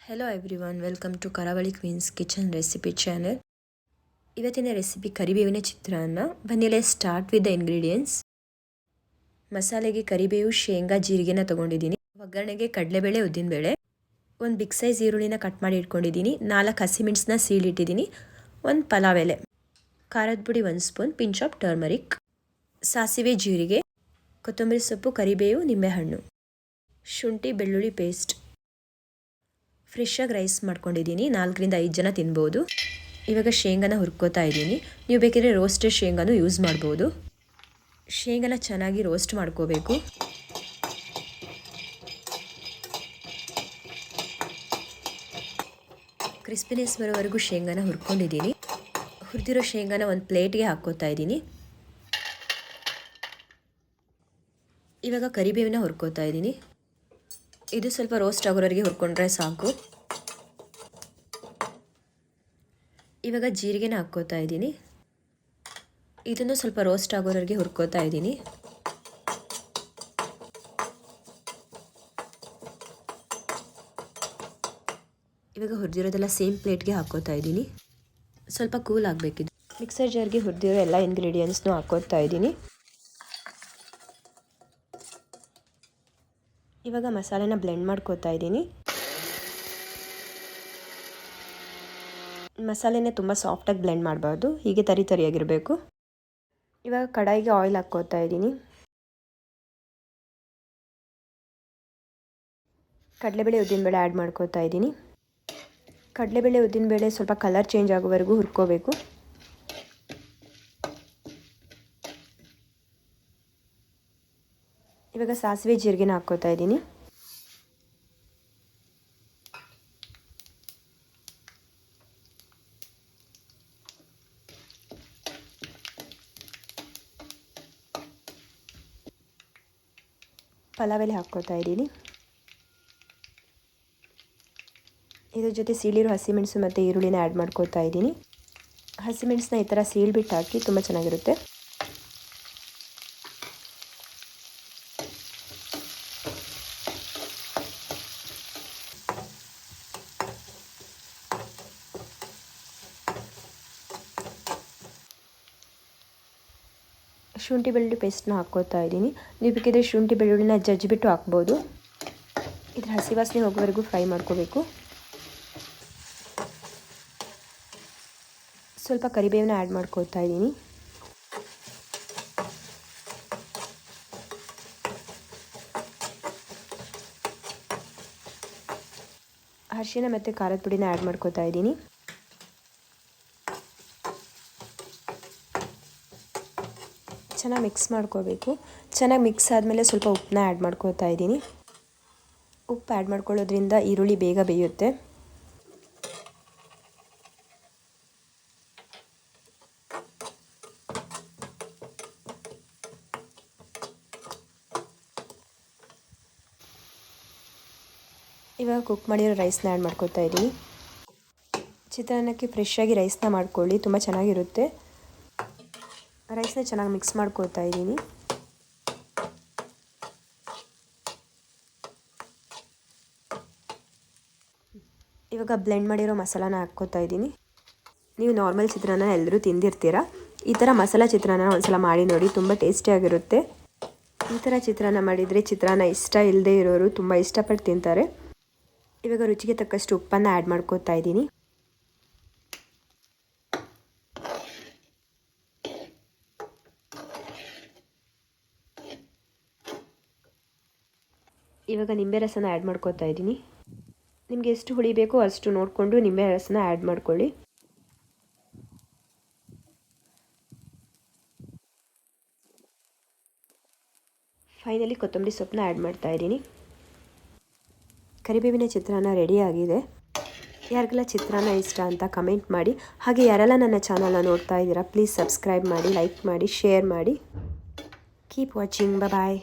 Hello everyone, welcome to Karavali queens kitchen recipe channel. ಇವತ್ತಿನ recipe ಕರಿಬೇವಿನ ಚಿತ್ರಾನ್ನ. ಬನ್ನಿ let's start with the ingredients. ಮಸಾಲೆಗೆ ಕರಿಬೇವು, ಶೇಂಗಾ, ಜೀರಿಗೆನ ತೊಗೊಂಡಿದ್ದೀನಿ. ಒಗ್ಗರಣೆಗೆ ಕಡಲೆಬೇಳೆ, ಉದ್ದಿನಬೇಳೆ, ಒಂದು ಬಿಗ್ ಸೈಜ್ ಈರುಳ್ಳಿನ ಕಟ್ ಮಾಡಿ ಇಟ್ಕೊಂಡಿದ್ದೀನಿ, 4 ಹಸಿಮೆಣಸನ್ನ ಸೀಳಿಟ್ಟಿದ್ದೀನಿ, ಒಂದು ಪಲಾವ್ ಎಲೆ, ಖಾರದ ಪುಡಿ 1 ಸ್ಪೂನ್, ಪಿಂಚ್ ಆಫ್ ಟರ್ಮರಿಕ್, ಸಾಸಿವೆ, ಜೀರಿಗೆ, ಕೊತ್ತಂಬರಿ ಸೊಪ್ಪು, ಕರಿಬೇವು, ನಿಂಬೆಹಣ್ಣು, ಶುಂಠಿ ಬೆಳ್ಳುಳ್ಳಿ ಪೇಸ್ಟ್. ಫ್ರೆಶ್ಶಾಗಿ ರೈಸ್ ಮಾಡ್ಕೊಂಡಿದ್ದೀನಿ, 4ರಿಂದ 5 ಜನ ತಿನ್ಬೋದು. ಇವಾಗ ಶೇಂಗಾನ ಹುರ್ಕೋತಾ ಇದ್ದೀನಿ. ನೀವು ಬೇಕಿದ್ರೆ ರೋಸ್ಟೆಡ್ ಶೇಂಗಾನು ಯೂಸ್ ಮಾಡ್ಬೋದು. ಶೇಂಗಾನ ಚೆನ್ನಾಗಿ ರೋಸ್ಟ್ ಮಾಡ್ಕೋಬೇಕು. ಕ್ರಿಸ್ಪಿನೆಸ್ ಬರೋವರೆಗೂ ಶೇಂಗಾನ ಹುರ್ಕೊಂಡಿದ್ದೀನಿ. ಹುರಿದಿರೋ ಶೇಂಗಾನ ಒಂದು ಪ್ಲೇಟ್ಗೆ ಹಾಕ್ಕೋತಾ ಇದ್ದೀನಿ. ಇವಾಗ ಕರಿಬೇವಿನ ಹುರ್ಕೋತಾ ಇದ್ದೀನಿ. ಇದು ಸ್ವಲ್ಪ ರೋಸ್ಟ್ ಆಗೋವರೆಗೆ ಹುರ್ಕೊಂಡ್ರೆ ಸಾಕು. ಇವಾಗ ಜೀರಿಗೆನ ಹಾಕ್ಕೋತಾ ಇದ್ದೀನಿ. ಇದನ್ನು ಸ್ವಲ್ಪ ರೋಸ್ಟ್ ಆಗೋವರೆಗೆ ಹುರ್ಕೋತಾ ಇದ್ದೀನಿ. ಇವಾಗ ಹುರಿದಿರೋದೆಲ್ಲ ಸೇಮ್ ಪ್ಲೇಟ್ಗೆ ಹಾಕ್ಕೋತಾ ಇದ್ದೀನಿ. ಸ್ವಲ್ಪ ಕೂಲ್ ಆಗಬೇಕಿದ್ದು. ಮಿಕ್ಸರ್ ಜಾರ್ಗೆ ಹುರಿದಿರೋ ಎಲ್ಲ ಇಂಗ್ರೀಡಿಯೆಂಟ್ಸ್ನೂ ಹಾಕ್ಕೋತಾ ಇದ್ದೀನಿ. ಇವಾಗ ಮಸಾಲೆನ ಬ್ಲೆಂಡ್ ಮಾಡ್ಕೋತಾ ಇದ್ದೀನಿ. ಮಸಾಲೆನೇ ತುಂಬ ಸಾಫ್ಟಾಗಿ ಬ್ಲೆಂಡ್ ಮಾಡಬಾರ್ದು, ಹೀಗೆ ತರಿಯಾಗಿರಬೇಕು. ಇವಾಗ ಕಡಾಯಿಗೆ ಆಯಿಲ್ ಹಾಕ್ಕೋತಾ ಇದ್ದೀನಿ. ಕಡಲೆಬೇಳೆ, ಉದ್ದಿನಬೇಳೆ ಆ್ಯಡ್ ಮಾಡ್ಕೋತಾ ಇದ್ದೀನಿ. ಕಡಲೆಬೇಳೆ, ಉದ್ದಿನಬೇಳೆ ಸ್ವಲ್ಪ ಕಲರ್ ಚೇಂಜ್ ಆಗೋವರೆಗೂ ಹುರ್ಕೋಬೇಕು. ಇವಾಗ ಸಾಸಿವೆ, ಜೀರಿಗೆನ ಹಾಕ್ಕೋತಾ ಇದ್ದೀನಿ. ಪಲಾವ್ ಎಲೆ ಹಾಕ್ಕೋತಾ ಇದ್ದೀನಿ. ಇದ್ರ ಜೊತೆ ಸೀಳಿರೋ ಹಸಿಮೆಣಸು ಮತ್ತು ಈರುಳ್ಳಿನ ಆ್ಯಡ್ ಮಾಡ್ಕೋತಾ ಇದ್ದೀನಿ. ಹಸಿಮೆಣಸನ್ನ ಈ ಥರ ಸೀಳ್ಬಿಟ್ಟು ಹಾಕಿ, ತುಂಬ ಚೆನ್ನಾಗಿರುತ್ತೆ. ಶುಂಠಿ ಬೆಳ್ಳುಳ್ಳಿ ಪೇಸ್ಟ್ನ ಹಾಕ್ಕೋತಾ ಇದ್ದೀನಿ. ನೀವು ಬೇಕಿದ್ರೆ ಶುಂಠಿ ಬೆಳ್ಳುಳ್ಳಿನ ಜಜ್ಜಿಬಿಟ್ಟು ಹಾಕ್ಬೋದು. ಇದ್ರ ಹಸಿ ವಾಸನೆ ಹೋಗೋವರೆಗೂ ಫ್ರೈ ಮಾಡ್ಕೋಬೇಕು. ಸ್ವಲ್ಪ ಕರಿಬೇವನ್ನ ಆ್ಯಡ್ ಮಾಡ್ಕೋತಾ ಇದ್ದೀನಿ. ಅರಿಶಿನ ಮತ್ತು ಖಾರದ ಪುಡಿನ ಆ್ಯಡ್ ಮಾಡ್ಕೋತಾ ಇದ್ದೀನಿ. ಚೆನ್ನಾಗಿ ಮಿಕ್ಸ್ ಮಾಡ್ಕೋಬೇಕು. ಚೆನ್ನಾಗಿ ಮಿಕ್ಸ್ ಆದಮೇಲೆ ಸ್ವಲ್ಪ ಉಪ್ಪನ್ನ ಆ್ಯಡ್ ಮಾಡ್ಕೋತಾ ಇದ್ದೀನಿ. ಉಪ್ಪು ಆ್ಯಡ್ ಮಾಡ್ಕೊಳ್ಳೋದ್ರಿಂದ ಈರುಳ್ಳಿ ಬೇಗ ಬೇಯುತ್ತೆ. ಇವಾಗ ಕುಕ್ ಮಾಡಿರೋ ರೈಸ್ನ ಆ್ಯಡ್ ಮಾಡ್ಕೋತಾ ಇದ್ದೀನಿ. ಚಿತ್ರಾನ್ನಕ್ಕೆ ಫ್ರೆಶ್ಶಾಗಿ ರೈಸ್ನ ಮಾಡ್ಕೊಳ್ಳಿ, ತುಂಬ ಚೆನ್ನಾಗಿರುತ್ತೆ. ರೈಸ್ನ ಚೆನ್ನಾಗಿ ಮಿಕ್ಸ್ ಮಾಡ್ಕೋತಾ ಇದ್ದೀನಿ. ಇವಾಗ ಬ್ಲೆಂಡ್ ಮಾಡಿರೋ ಮಸಾಲಾನ ಹಾಕ್ಕೋತಾ ಇದ್ದೀನಿ. ನೀವು ನಾರ್ಮಲ್ ಚಿತ್ರಾನ್ನ ಎಲ್ಲರೂ ತಿಂದಿರ್ತೀರ. ಈ ಥರ ಮಸಾಲ ಚಿತ್ರಾನ್ನ ಒಂದ್ಸಲ ಮಾಡಿ ನೋಡಿ, ತುಂಬ ಟೇಸ್ಟಿಯಾಗಿರುತ್ತೆ. ಈ ಥರ ಚಿತ್ರಾನ್ನ ಮಾಡಿದರೆ ಚಿತ್ರಾನ್ನ ಇಷ್ಟ ಇಲ್ಲದೆ ಇರೋರು ತುಂಬ ಇಷ್ಟಪಟ್ಟು ತಿಂತಾರೆ. ಇವಾಗ ರುಚಿಗೆ ತಕ್ಕಷ್ಟು ಉಪ್ಪನ್ನು ಆ್ಯಡ್ ಮಾಡ್ಕೋತಾ ಇದ್ದೀನಿ. ಇವಾಗ ನಿಂಬೆ ರಸನ ಆ್ಯಡ್ ಮಾಡ್ಕೋತಾ ಇದ್ದೀನಿ. ನಿಮಗೆ ಎಷ್ಟು ಹುಳಿ ಬೇಕೋ ಅಷ್ಟು ನೋಡಿಕೊಂಡು ನಿಂಬೆ ರಸನ ಆ್ಯಡ್ ಮಾಡ್ಕೊಳ್ಳಿ. ಫೈನಲಿ ಕೊತ್ತಂಬರಿ ಸೊಪ್ಪನ್ನ ಆ್ಯಡ್ ಮಾಡ್ತಾ ಇದ್ದೀನಿ. ಕರಿಬೇವಿನ ಚಿತ್ರಾನ್ನ ರೆಡಿಯಾಗಿದೆ. ಯಾರಿಗೆಲ್ಲ ಚಿತ್ರಾನ್ನ ಇಷ್ಟ ಅಂತ ಕಮೆಂಟ್ ಮಾಡಿ. ಹಾಗೆ ಯಾರೆಲ್ಲ ನನ್ನ ಚಾನಲ್ನ ನೋಡ್ತಾ ಇದ್ದೀರಾ, ಪ್ಲೀಸ್ ಸಬ್ಸ್ಕ್ರೈಬ್ ಮಾಡಿ, ಲೈಕ್ ಮಾಡಿ, ಶೇರ್ ಮಾಡಿ. Keep watching. ಬಾಯ್.